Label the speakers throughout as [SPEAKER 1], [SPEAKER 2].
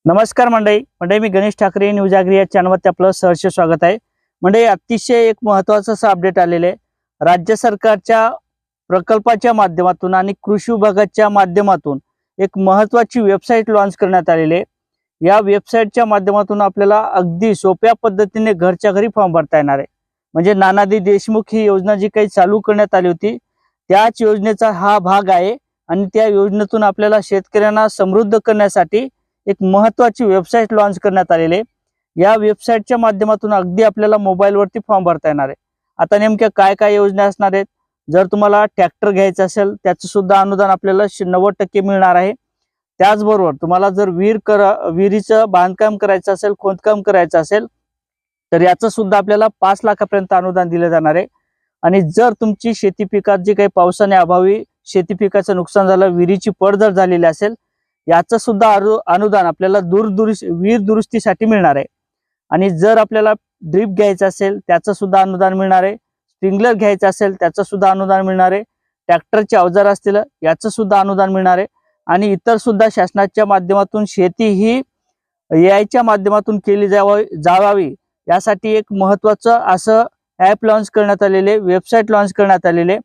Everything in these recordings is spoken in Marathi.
[SPEAKER 1] नमस्कार मंडळी मी गणेश ठाकरे न्यूज ॲग्री या चॅनलवरती आपलं सहर्ष स्वागत आहे। मंडळी अतिशय एक महत्त्वाचं असं अपडेट आलेलं आहे। राज्य सरकारच्या प्रकल्पाच्या माध्यमातून आणि कृषी विभागाच्या माध्यमातून एक महत्त्वाची वेबसाईट लॉन्च करण्यात आलेली आहे। या वेबसाईटच्या माध्यमातून आपल्याला अगदी सोप्या पद्धतीने घरच्या घरी फॉर्म भरता येणार आहे। म्हणजे नानाजी देशमुख ही योजना जी काही चालू करण्यात आली होती त्याच योजनेचा हा भाग आहे आणि त्या योजनेतून आपल्याला शेतकऱ्यांना समृद्ध करण्यासाठी एक महत्त्वाची वेबसाईट लॉन्च करण्यात आलेली आहे। या वेबसाईटच्या माध्यमातून अगदी आपल्याला मोबाईलवरती फॉर्म भरता येणार आहे। आता नेमक्या काय काय योजना असणार आहेत? जर तुम्हाला ट्रॅक्टर घ्यायचा असेल त्याचं सुद्धा अनुदान आपल्याला 90% मिळणार आहे। त्याचबरोबर तुम्हाला जर विहिरीचं बांधकाम करायचं असेल, खोदकाम करायचं असेल तर याचं सुद्धा आपल्याला 5 लाखापर्यंत अनुदान दिलं जाणार आहे। आणि जर तुमची शेती पिकात जे काही पावसाने अभावी शेती पिकाचं नुकसान झालं, विहिरीची पड जर झालेली असेल याचं सुद्धा अनुदान आपल्याला विहीर दुरुस्तीसाठी मिळणार आहे। आणि जर आपल्याला ड्रिप घ्यायचं असेल त्याचं सुद्धा अनुदान मिळणार आहे। स्प्रिंकलर घ्यायचं असेल त्याचं सुद्धा अनुदान मिळणार आहे। ट्रॅक्टरचे अवजार असतील याचं सुद्धा अनुदान मिळणार आहे। आणि इतर सुद्धा शासनाच्या माध्यमातून शेती ही AI माध्यमातून केली जावावी यासाठी एक महत्त्वाचं असं ॲप लॉन्च करण्यात आलेले, वेबसाईट लॉन्च करण्यात आलेले।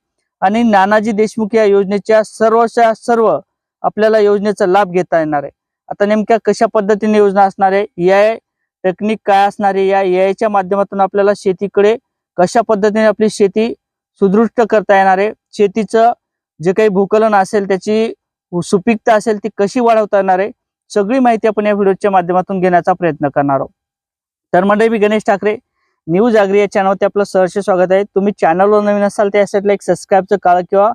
[SPEAKER 1] आणि नानाजी देशमुख या योजनेच्या सर्व आपल्याला योजनेचा लाभ घेता येणार आहे। आता नेमक्या कशा पद्धतीने योजना असणार आहे, AI टेक्निक काय असणार आहे, या AI माध्यमातून आपल्याला शेतीकडे कशा पद्धतीने आपली शेती सुदृढ करता येणार आहे, शेतीचं जे काही भूकलन असेल त्याची सुपीकता असेल ती कशी वाढवता येणार आहे, सगळी माहिती आपण या व्हिडिओच्या माध्यमातून घेण्याचा प्रयत्न करणार आहोत। तर मंडळी मी गणेश ठाकरे न्यूज ॲग्री या चॅनलवरती आपलं सहर्ष स्वागत आहे। तुम्ही चॅनलवर नवीन असाल तर यासाठी एक सबस्क्राईबचं काळं किंवा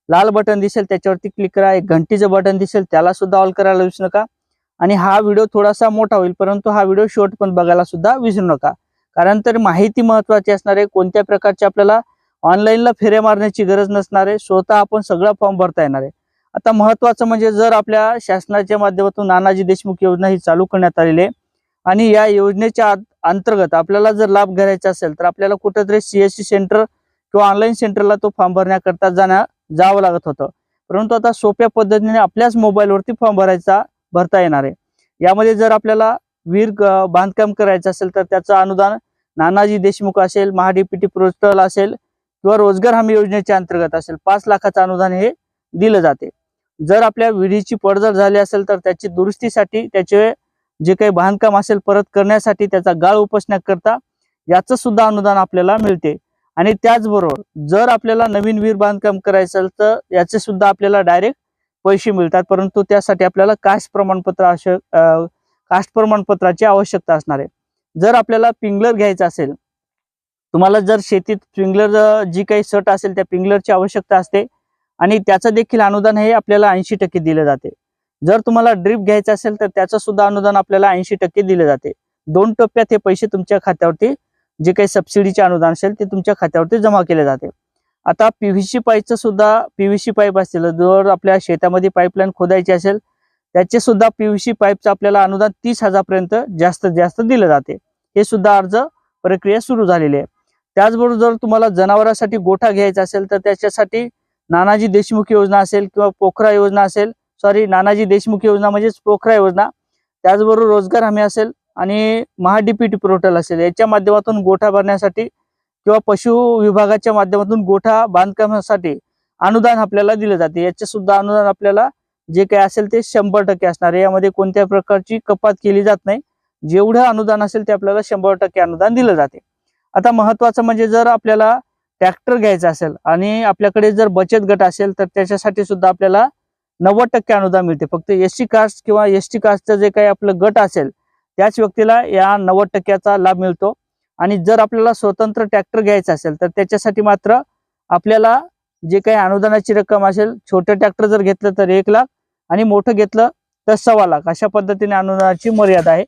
[SPEAKER 1] लाल बटन दिसेल त्याच्यावरती क्लिक करा, एक घंटीचं बटन दिसेल त्याला सुद्धा ऑल करायला विसरू नका। आणि हा व्हिडिओ थोडासा मोठा होईल परंतु हा व्हिडिओ शॉर्ट पण बघायला सुद्धा विसरू नका, कारण तर माहिती महत्त्वाची असणार आहे। कोणत्या प्रकारची आपल्याला ऑनलाईनला फेऱ्या मारण्याची गरज नसणार आहे, स्वतः आपण सगळा फॉर्म भरता येणार आहे। आता महत्त्वाचं म्हणजे जर आपल्या शासनाच्या माध्यमातून नानाजी देशमुख योजना ही चालू करण्यात आलेली आहे आणि या योजनेच्या अंतर्गत आपल्याला जर लाभ घ्यायचा असेल तर आपल्याला कुठेतरी CSC सेंटर किंवा ऑनलाईन सेंटरला तो फॉर्म भरण्याकरता जावं लागत होतं, परंतु आता सोप्या पद्धतीने आपल्याच मोबाईलवरती फॉर्म भरता येणार आहे। यामध्ये जर आपल्याला विहीर बांधकाम करायचं असेल तर त्याचं अनुदान नानाजी देशमुख असेल, महाडीपीटी पोर्टल असेल किंवा रोजगार हमी योजनेच्या अंतर्गत असेल 5 लाखाचं अनुदान हे दिलं जाते। जर आपल्या विहिरीची पड जर झाली असेल तर त्याची दुरुस्तीसाठी, त्याचे जे काही बांधकाम असेल परत करण्यासाठी, त्याचा गाळ उपसण्याकरता याचं सुद्धा अनुदान आपल्याला मिळते। आणि त्याचबरोबर जर आपल्याला नवीन विहीर बांधकाम करायचं असेल तर याचे सुद्धा आपल्याला डायरेक्ट पैसे मिळतात, परंतु त्यासाठी आपल्याला कास्ट प्रमाणपत्राची आवश्यकता असणार आहे। जर आपल्याला स्प्रिंकलर घ्यायचं असेल, तुम्हाला जर शेतीत स्प्रिंकलर जी काही सट असेल त्या स्प्रिंकलरची आवश्यकता असते आणि त्याचं देखील अनुदान हे आपल्याला 80% दिले जाते। जर तुम्हाला ड्रिप घ्यायचं असेल तर त्याचं सुद्धा अनुदान आपल्याला 80% दिले जाते। 2 टप्प्यात हे पैसे तुमच्या खात्यावरती जे काही सबसिडीचे अनुदान असेल ते तुमच्या खात्यावरती जमा केले जाते। आता PVC पाईपचं सुद्धा, PVC पाईप असतील, जर आपल्या शेतामध्ये पाईपलाईन खोदायची असेल त्याचे सुद्धा PVC पाईपचं आपल्याला अनुदान 30,000 पर्यंत जास्तीत जास्त दिलं जाते। हे सुद्धा अर्ज प्रक्रिया सुरू झालेली आहे। त्याचबरोबर जर तुम्हाला जनावरांसाठी गोठा घ्यायचा असेल तर त्याच्यासाठी नानाजी देशमुख योजना असेल किंवा पोखरा योजना असेल, नानाजी देशमुख योजना म्हणजेच पोखरा योजना, त्याचबरोबर रोजगार हमी असेल आणि महाडीपीटी पोर्टल असेल, याच्या माध्यमातून गोठा भरण्यासाठी किंवा पशु विभागाच्या माध्यमातून गोठा बांधकामासाठी अनुदान आपल्याला दिले जाते। याचे सुद्धा अनुदान आपल्याला जे काही असेल ते 100% असणार आहे। यामध्ये कोणत्या प्रकारची कपात केली जात नाही, जेवढं अनुदान असेल ते आपल्याला 100% अनुदान दिलं जाते। आता महत्त्वाचं म्हणजे जर आपल्याला ट्रॅक्टर घ्यायचा असेल आणि आपल्याकडे जर बचत गट असेल तर त्याच्यासाठी सुद्धा आपल्याला 90% अनुदान मिळते। फक्त SC कास्ट किंवा ST कास्टचं जे काही आपलं गट असेल त्याच व्यक्तीला या 90%चा लाभ मिळतो। आणि जर आपल्याला स्वतंत्र ट्रॅक्टर घ्यायचा असेल तर त्याच्यासाठी मात्र आपल्याला जे काही अनुदानाची रक्कम असेल, छोटे ट्रॅक्टर जर घेतलं तर 1 लाख आणि मोठं घेतलं तर 1.25 लाख, अशा पद्धतीने अनुदानाची मर्यादा आहे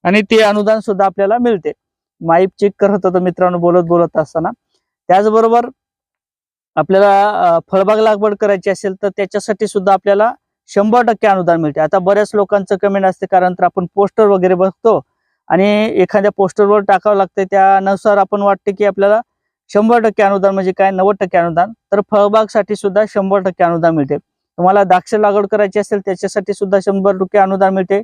[SPEAKER 1] आणि ते अनुदान सुद्धा आपल्याला मिळते। माईप चेक करत होतो मित्रांनो बोलत असताना। त्याचबरोबर आपल्याला फळबाग लागवड करायची असेल तर त्याच्यासाठी सुद्धा आपल्याला 100% अनुदान मिळते। आता बऱ्याच लोकांचं कमेंट असते, कारण तर आपण पोस्टर वगैरे बघतो आणि एखाद्या पोस्टरवर टाकावं लागतं, त्यानुसार आपण वाटते की आपल्याला 100% अनुदान म्हणजे काय, 90% अनुदान। तर फळबागसाठी सुद्धा 100% अनुदान मिळते। तुम्हाला द्राक्ष लागवड करायची असेल त्याच्यासाठी सुद्धा 100% अनुदान मिळते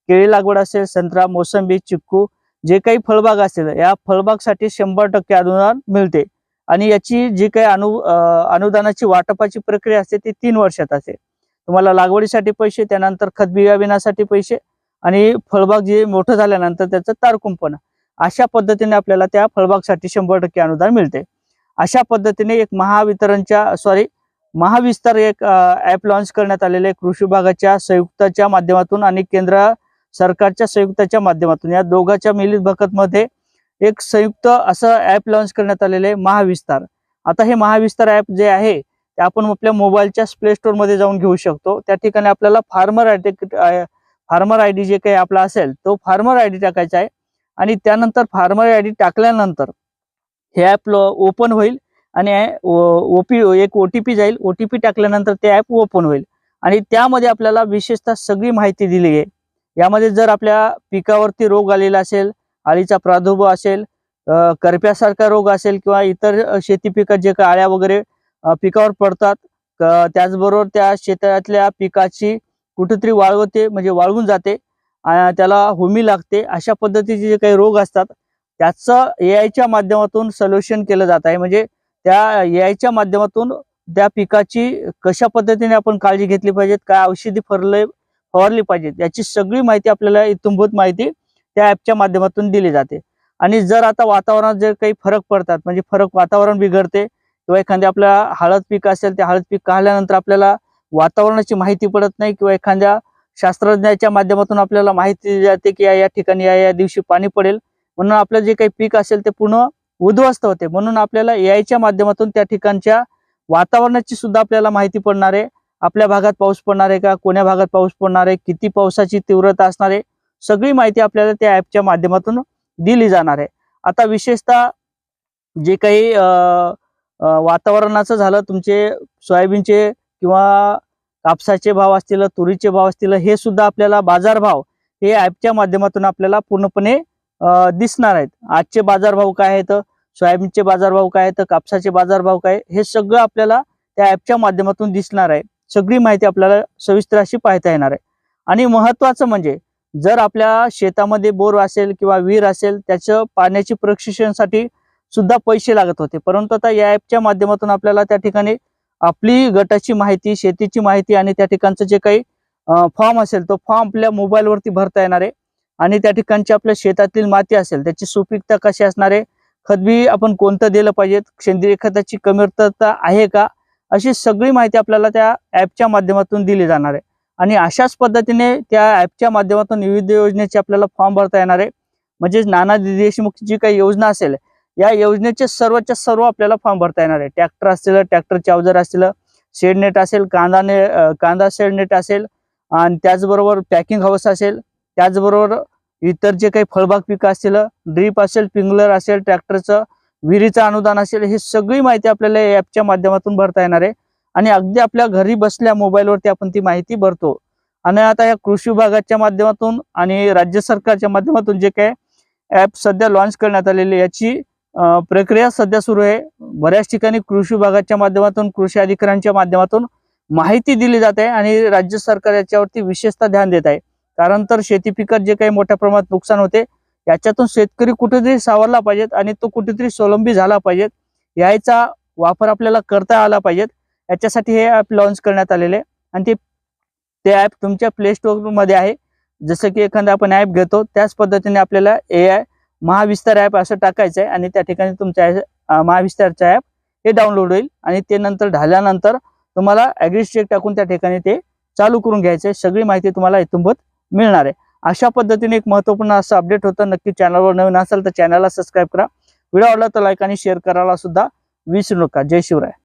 [SPEAKER 1] केळी लागवड असेल, संत्रा, मोसंबी, चिक्कू जे काही फळबाग असेल या फळबागसाठी 100% अनुदान मिळते आणि याची जी काही अनुदानाची वाटपाची प्रक्रिया असते ती 3 वर्षात असते। तुम्हाला लागवडीसाठी पैसे, त्यानंतर खत बियाण्यासाठी पैसे आणि फळबाग जे मोठं झाल्यानंतर त्याचं तारकुंपण, अशा पद्धतीने आपल्याला त्या फळबागसाठी 100% अनुदान मिळते। अशा पद्धतीने एक महाविस्तार एक ॲप लॉन्च करण्यात आलेले कृषी विभागाच्या संयुक्ताच्या माध्यमातून आणि केंद्र सरकारच्या संयुक्ताच्या माध्यमातून या दोघांच्या मिलीभगतमध्ये एक संयुक्त असं ॲप लॉन्च करण्यात आलेले महाविस्तार। आता हे महाविस्तार ॲप जे आहे ते आपण आपल्या मोबाईलच्या प्ले स्टोर मध्ये जाऊन घेऊ शकतो। त्या ठिकाणी आपल्याला फार्मर आयडी जे काही आपला असेल तो फार्मर आयडी टाकायचा आहे आणि त्यानंतर फार्मर आयडी टाकल्यानंतर हे ॲप ओपन होईल आणि एक OTP जाईल। OTP टाकल्यानंतर ते ॲप ओपन होईल आणि त्यामध्ये आपल्याला विशेषतः सगळी माहिती दिली आहे। यामध्ये जर आपल्या पिकावरती रोग आलेला असेल, अळीचा प्रादुर्भाव असेल, करप्यासारखा रोग असेल किंवा इतर शेती पिकात जे काही आळ्या वगैरे पिकावर पडतात, त्याचबरोबर त्या शेतातल्या पिकाची कुठेतरी वाळवते म्हणजे वाळून जाते, त्याला हुमी लागते, अशा पद्धतीचे जे काही रोग असतात त्याचं AI माध्यमातून सोल्युशन केलं जात आहे। म्हणजे त्या AI माध्यमातून त्या पिकाची कशा पद्धतीने आपण काळजी घेतली पाहिजे, काय औषधी फवारली पाहिजे याची सगळी माहिती आपल्याला इत्थंभूत माहिती त्या ॲपच्या माध्यमातून दिली जाते। आणि जर आता वातावरणात जर काही फरक पडतात, म्हणजे वातावरण बिघडते किंवा एखाद्या आपल्या हळद पीक असेल, ते हळद पीक काढल्यानंतर आपल्याला वातावरणाची माहिती पडत नाही किंवा एखाद्या शास्त्रज्ञाच्या माध्यमातून आपल्याला माहिती दिली जाते की या ठिकाणी या दिवशी पाणी पडेल, म्हणून आपलं जे काही पीक असेल ते पूर्ण उद्ध्वस्त होते। म्हणून आपल्याला AI माध्यमातून त्या ठिकाणच्या वातावरणाची सुद्धा आपल्याला माहिती पडणार आहे। आपल्या भागात पाऊस पडणार आहे का, कोण्या भागात पाऊस पडणार आहे, किती पावसाची तीव्रता असणार आहे, सगळी माहिती आपल्याला त्या ॲपच्या माध्यमातून दिली जाणार आहे। आता विशेषतः जे काही वातावरणाचं झालं, तुमचे सोयाबीनचे किंवा कापसाचे भाव असतील, तुरीचे भाव असतील, हे सुद्धा आपल्याला बाजारभाव हे ॲपच्या माध्यमातून आपल्याला पूर्णपणे दिसणार आहेत। आजचे बाजारभाव काय आहेत, सोयाबीनचे बाजारभाव काय आहेत, कापसाचे बाजारभाव काय, हे सगळं आपल्याला त्या ॲपच्या माध्यमातून दिसणार आहे। सगळी माहिती आपल्याला सविस्तर अशी पाहता येणार आहे। आणि महत्त्वाचं म्हणजे जर आपल्या शेतामध्ये बोर असेल किंवा विहीर असेल, त्याचं पाण्याची प्रशिक्षणासाठी सुद्धा पैसे लागत होते, परंतु आता या ॲपच्या माध्यमातून आपल्याला त्या ठिकाणी आपली गटाची माहिती, शेतीची माहिती आणि त्या ठिकाणचं जे काही फॉर्म असेल तो फॉर्म आपल्या मोबाईलवरती भरता येणार आहे। आणि त्या ठिकाणची आपल्या शेतातील माती असेल त्याची सुपीकता कशी असणार आहे, खतबी आपण कोणतं दिलं पाहिजे, सेंद्रिय खताची कमतरता आहे का, अशी सगळी माहिती आपल्याला त्या ॲपच्या माध्यमातून दिली जाणार आहे। आणि अशाच पद्धतीने त्या ॲपच्या माध्यमातून विविध योजनेचे आपल्याला फॉर्म भरता येणार आहे। म्हणजे नानाजी देशमुख जी काही योजना असेल या योजनेचे सर्वच्या सर्व आपल्याला फॉर्म भरता येणार आहे। ट्रॅक्टर असतील, ट्रॅक्टरचे अवजार असतील, शेडनेट असेल, कांदा शेडनेट असेल आणि त्याचबरोबर पॅकिंग हाऊस असेल, त्याचबरोबर इतर जे काही फळबाग पिकं असतील, ड्रीप असेल, स्प्रिंकलर असेल, ट्रॅक्टरचं विहिरीचं अनुदान असेल, ही सगळी माहिती आपल्याला या ॲपच्या माध्यमातून भरता येणार आहे। आणि अगदी आपल्या घरी बसल्या मोबाईलवरती आपण ती माहिती भरतो। आणि आता या कृषी विभागाच्या माध्यमातून आणि राज्य सरकारच्या माध्यमातून जे काही ॲप सध्या लॉन्च करण्यात आलेली याची प्रक्रिया सध्या सुरू आहे। बऱ्याच ठिकाणी कृषी विभागाच्या माध्यमातून, कृषी अधिकाऱ्यांच्या माध्यमातून माहिती दिली जाते आणि राज्य सरकार याच्यावरती विशेषतः ध्यान देत आहे। कारण तर शेती पिकात जे काही मोठ्या प्रमाणात नुकसान होते याच्यातून शेतकरी कुठेतरी सावरला पाहिजेत आणि तो कुठेतरी स्वावलंबी झाला पाहिजेत, याचा वापर आपल्याला करता आला पाहिजेत, याच्यासाठी हे ॲप लॉन्च करण्यात आलेले। आणि ते ॲप तुमच्या प्ले स्टोर मध्ये आहे। जसं की एखादा आपण ॲप घेतो त्याच पद्धतीने आपल्याला AI महाविस्तार ॲप असं टाकायचं आहे आणि त्या ठिकाणी तुमच्या महाविस्तारचं ॲप हे डाउनलोड होईल आणि ते नंतर झाल्यानंतर तुम्हाला ॲग्री टाकून त्या ठिकाणी ते चालू करून घ्यायचं आहे। सगळी माहिती तुम्हाला इत्थंभूत मिळणार आहे। अशा पद्धतीने एक महत्त्वपूर्ण असं अपडेट होतं। नक्की चॅनलवर नवीन असाल तर चॅनलला सबस्क्राईब करा, व्हिडिओ आवडला तर लाईक आणि शेअर करायला सुद्धा विसरू नका। जय शिवराय।